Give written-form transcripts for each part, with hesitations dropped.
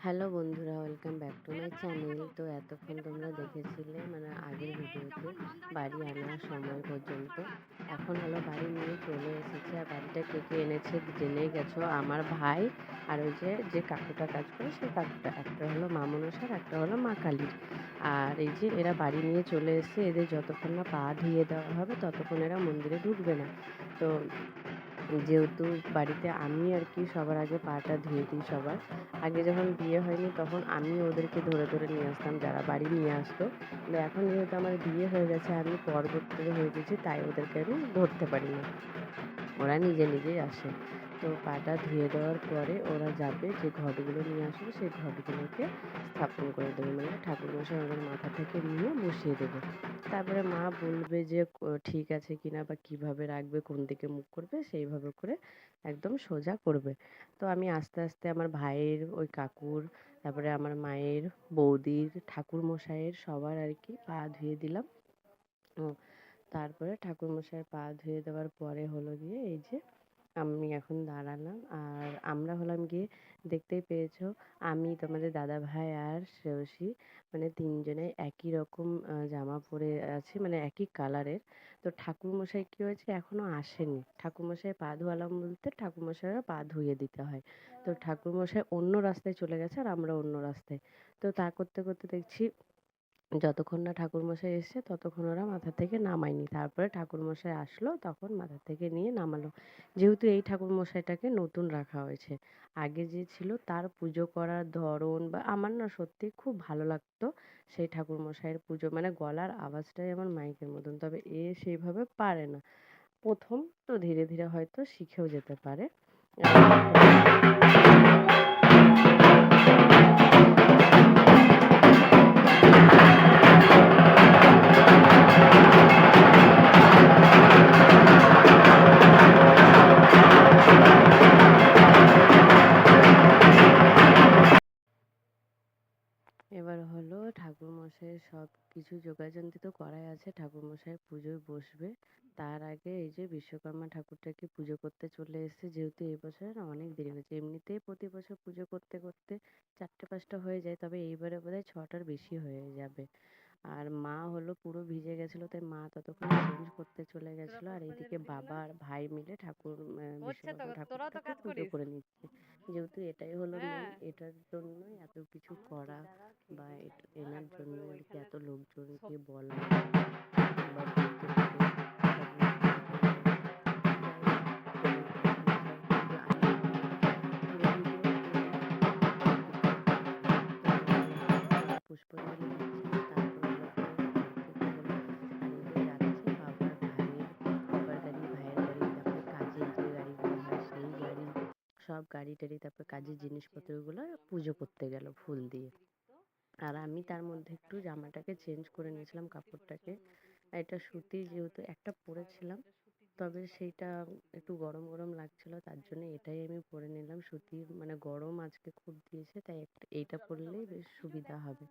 Hello বন্ধুরা, welcome back to my channel. তো এতক্ষণ তোমরা দেখেছিলে মানে আগের ভিডিওতে বাড়ি আনার সময় পর্যন্ত। এখন হলো বাড়ি নিয়ে চলে এসেছে। আর বাড়িটা কে কে এনেছে জেনেই গেছো, আমার ভাই আর ওই যে যে কাকুটা কাজ করে সেই কাকুটা। একটা হলো মা মনসার, একটা হলো মা কালীর। আর এই যে এরা বাড়ি নিয়ে চলে এসেছে, এদের যতক্ষণ না পা ধুইয়ে দেওয়া হবে ততক্ষণ এরা মন্দিরে ঢুকবে না। তো যেহেতু বাড়িতে আমি আর কি সবার আগে পাটা ধুয়ে দিই সবার আগে। যখন বিয়ে হয়নি তখন আমি ওদেরকে ধরে ধরে নিয়ে আসতাম, যারা বাড়ি নিয়ে আসতো। কিন্তু এখন যেহেতু আমার বিয়ে হয়ে গেছে, আমি পরবর্তীতে হয়ে গেছি, তাই ওদেরকে আমি ধরতে পারি না, ওরা নিজে নিজেই আসে। তো পাটা ধুয়ে দেওয়ার পরে ওরা যাবে যে ঘটগুলো নিয়ে আসবে, সেই ঘটগুলোকে স্থাপন করে দেবে, মানে ঠাকুরমশাই ওদের মাথা থেকে নিয়ে বসিয়ে দেবে। তারপরে মা বলবে যে ঠিক আছে কিনা বা কিভাবে রাখবে, কোন দিকে মুখ করবে, সেইভাবে করে একদম সোজা করবে। তো আমি আস্তে আস্তে আমার ভাইয়ের, ওই কাকুর, তারপরে আমার মায়ের, বৌদির, ঠাকুরমশাইয়ের সবার আর কি পা ধুয়ে দিলাম। তারপরে ঠাকুরমশাইয়ের পা ধুয়ে দেওয়ার পরে হলো গিয়ে এই যে আমি এখন দাঁড়ালাম। আর আমরা হলাম গিয়ে, দেখতেই পেয়েছো, আমি, তোমাদের দাদা ভাই আর শ্রেয়সী, মানে তিনজনে একই রকম জামা পরে আছি, মানে একই কালারের। তো ঠাকুরমশাই কি হয়েছে, এখনো আসেনি। ঠাকুরমশাই পা ধোয়ালাম বলতে ঠাকুরমশাইরা পা ধুয়ে দিতে হয়। তো ঠাকুরমশাই অন্য রাস্তায় চলে গেছে আর আমরা অন্য রাস্তায়। তো তা করতে করতে দেখছি যতক্ষণ না ঠাকুরমশাই এসছে ততক্ষণ ওরা মাথা থেকে নামায়নি। তারপরে ঠাকুরমশাই আসলো, তখন মাথা থেকে নিয়ে নামালো। যেহেতু এই ঠাকুরমশাইটাকে নতুন রাখা হয়েছে, আগে যে ছিল তার পুজো করার ধরন বা আমার না সত্যি খুব ভালো লাগতো সেই ঠাকুরমশাইয়ের পুজো। মানে গলার আওয়াজটাই আমার মাইকের মতন, তবে এ সেইভাবে পারে না। প্রথম তো ধীরে ধীরে হয়তো শিখেও যেতে পারে। এবার হলো ঠাকুরমশাইয়ের সব কিছু যোগাযন্ত্র তো করাই আছে, ঠাকুরমশাই পুজোয় বসবে। তার আগে এই যে বিশ্বকর্মা ঠাকুরটাকে পুজো করতে চলে এসেছে। যেহেতু এই বছর না অনেক দেরি হয়েছে, এমনিতেই প্রতি বছর পুজো করতে করতে 4টে 5টা হয়ে যায়, তবে এইবারে বোধহয় 6টার বেশি হয়ে যাবে। আর মা হলো পুরো ভিজে গেছিলো, তাই মা ততক্ষণে চেঞ্জ করতে চলে গেছিলো। আর এইদিকে বাবা আর ভাই মিলে বিশ্বকর্মা ঠাকুরটাকে পুজো করে নিচ্ছে। যেহেতু এটাই হলো মেন, এটার জন্যই এত কিছু করা বা এনার জন্য আর কি এত লোকজনকে বলা বা বলতে হবে সব লোকজনকে নিয়ে। যাই হোক, তো এখানে সব পুজো আমি পুরো ভিডিও করিনি, যেটুকু করেছিলাম। তো ওরা পুষ্পাঞ্জলি দিচ্ছিল, তারপর হলো গিয়ে ঘর থেকে হলো। আর এই যে যাচ্ছে বাবার ভাইয়ের, বাবার গাড়ি, ভাইয়ের গাড়ি, তারপরে কাজের যে গাড়িগুলো হয় সেই গাড়ি, সব গাড়ি টাড়ি, তারপর কাজের জিনিসপত্রগুলো পুজো করতে গেল ফুল দিয়ে। আর আমি তার মধ্যে একটু জামাটাকে চেঞ্জ করে নিয়েছিলাম, কাপড়টাকে। এটা সুতির, যেহেতু একটা পরেছিলাম, তবে সেইটা একটু গরম গরম লাগছিল, তার জন্য এটাই আমি পরে নিলাম। সুতির, মানে গরম আজকে খুব দিয়েছে, তাই এইটা পরলেই বেশ সুবিধা হবে।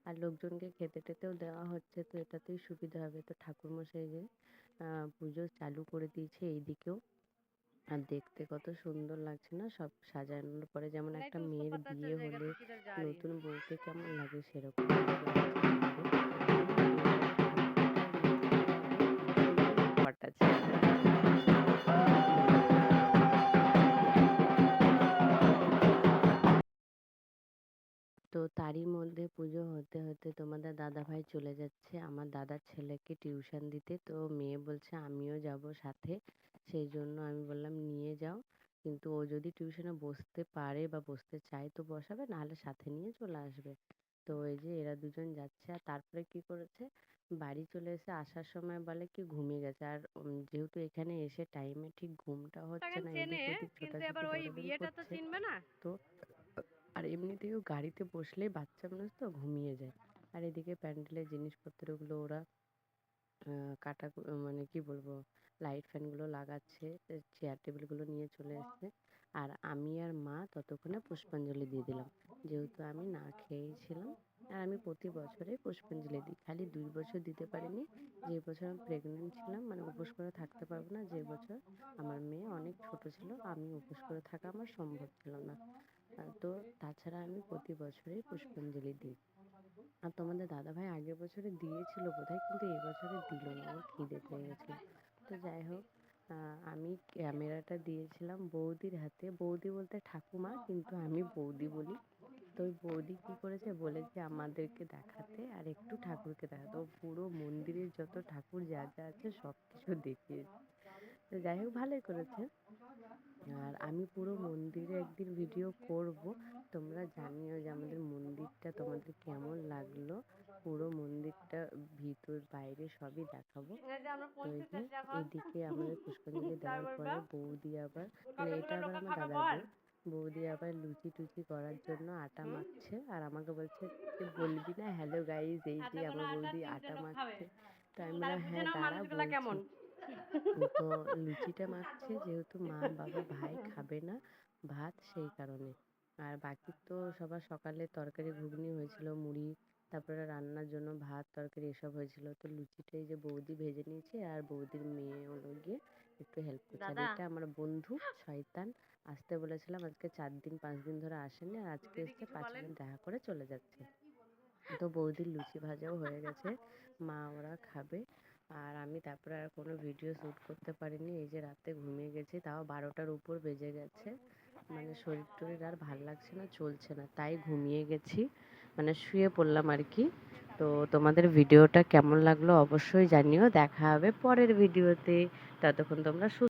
আর লোকজনকে খেতে টেতেও দেওয়া হচ্ছে, তো এটাতেই সুবিধা হবে। তো ঠাকুরমশাই যে পুজো চালু করে দিয়েছে এইদিকেও। আর দেখতে কত সুন্দর লাগছে না সব সাজানোর পরে, যেমন একটা মেয়ের বিয়ে হলে নতুন বউকে কেমন লাগে সেরকম আর কি লাগছে আমাদের। আর এইবারে ঠাকুরটার মূর্তিটা একদম পুরোই স্পট আছে, তো তারই মধ্যে পুজো হতে হতে তোমাদের দাদা ভাই চলে যাচ্ছে আমার দাদার ছেলেকে টিউশন দিতে। তো মেয়ে বলছে আমিও যাব সাথে, সেই জন্য আমি বললাম নিয়ে যাও, কিন্তু ও যদি টিউশনে বসতে পারে বা বসতে চায় তো বসাবে, নাহলে সাথে নিয়ে চলে আসবে। তো এই যে এরা দুজন যাচ্ছে। আর তারপরে কি করেছে, বাড়ি চলে এসে আসার সময় বলে কি ঘুমিয়ে গেছে। আর যেহেতু এখানে এসে টাইমে ঠিক ঘুমটা হচ্ছে না, এদিক ওদিক ছোটাছুটি দৌড়াদৌড়ি করছে, তো আর এমনিতেও গাড়িতে বসলেই বাচ্চা মানুষ তো ঘুমিয়ে যায়। আর এদিকে প্যান্ডেলের জিনিসপত্রগুলো ওরা মানে কি বলবো, লাইট ফ্যানগুলো লাগাচ্ছে, চেয়ার টেবিলগুলো নিয়ে চলে এসছে। আর আমি আর মা ততক্ষণে পুষ্পাঞ্জলি দিয়ে দিলাম, যেহেতু আমি না খেয়েই ছিলাম। আর আমি প্রতি বছরে পুষ্পাঞ্জলি দিই, খালি 2 বছর দিতে পারিনি। যে বছর আমি প্রেগনেন্ট ছিলাম, মানে উপোস করে থাকতে পারবো না, যে বছর আমার মেয়ে অনেক ছোট ছিল, আমি উপোস করে থাকা আমার সম্ভব ছিল না। তো তাছাড়া আমি প্রতি বছরই পুষ্পাঞ্জলি দিই। আর তোমাদের দাদাভাই আগের বছরে দিয়েছিল বোধহয়, কিন্তু এই বছরে দিল না, ওর খিদে পেয়ে গেছিল। তো যাই হোক, আমি ক্যামেরাটা দিয়েছিলাম বৌদির হাতে। বৌদি বলতে ঠাকুমা, কিন্তু আমি বৌদি বলি। তো ওই বৌদি কি করেছে, বলেছে আমাদেরকে দেখাতে আর একটু ঠাকুরকে দেখাতে। ও পুরো মন্দিরের যত ঠাকুর যা যা আছে সব কিছু দেখিয়েছে। তো যাই হোক, ভালোই করেছে। আর আমি পুরো মন্দিরে একদিন ভিডিও করব। তোমরা জানিও যে আমাদের মন্দিরটা তোমাদের কেমন লাগলো। পুরো মন্দিরটা ভিতর বাইরে সবই দেখাবো। তো এই যে এদিকে আমাদের পুষ্পাঞ্জলি দেওয়ার পরে বৌদি আবার, মানে এটা আবার আমার দাদার বউ, বৌদি আবার লুচি টুচি করার জন্য আটা মাখছে। আর আমাকে বলছে যে বলবি না হ্যালো গাইজ, এই যে আমার বৌদি আটা মাখছে। তো আমি বললাম হ্যাঁ দাঁড়া বলছি। তো লুচিটা মাখছে, যেহেতু মা বাবা ভাই খাবে না ভাত, সেই কারণে। আর বাকি তো সবার সকালে তরকারি ঘুগনি হয়েছিল, মুড়ি, তারপরে রান্নার জন্য ভাত তরকারি এসব হয়েছিল। তো লুচিটা এই যে বৌদি ভেজে নিয়েছে, আর বৌদির মেয়ে হলো গিয়ে একটু হেল্প করছে। আর এটা আমার বন্ধু শয়তান, আসতে বলেছিলাম আজকে 4 দিন 5 দিন ধরে আসেনি, আর আজকে এসছে 5 মিনিট দেখা করে চলে যাচ্ছে। তো বৌদির লুচি ভাজাও হয়ে গেছে, মা ওরা খাবে। আর আমি তারপরে আর কোনো ভিডিও শ্যুট করতে পারিনি। এই যে রাতে ঘুমিয়ে গেছি, তাও 12টার উপর বেজে গেছে। মানে শরীর টরীর আর ভাল লাগছে না, চলছে না, তাই ঘুমিয়ে গেছি, মানে শুয়ে পড়লাম আর কি। তো তোমাদের ভিডিওটা কেমন লাগলো অবশ্যই জানিও। দেখা হবে পরের ভিডিওতে। ততক্ষণ তোমরা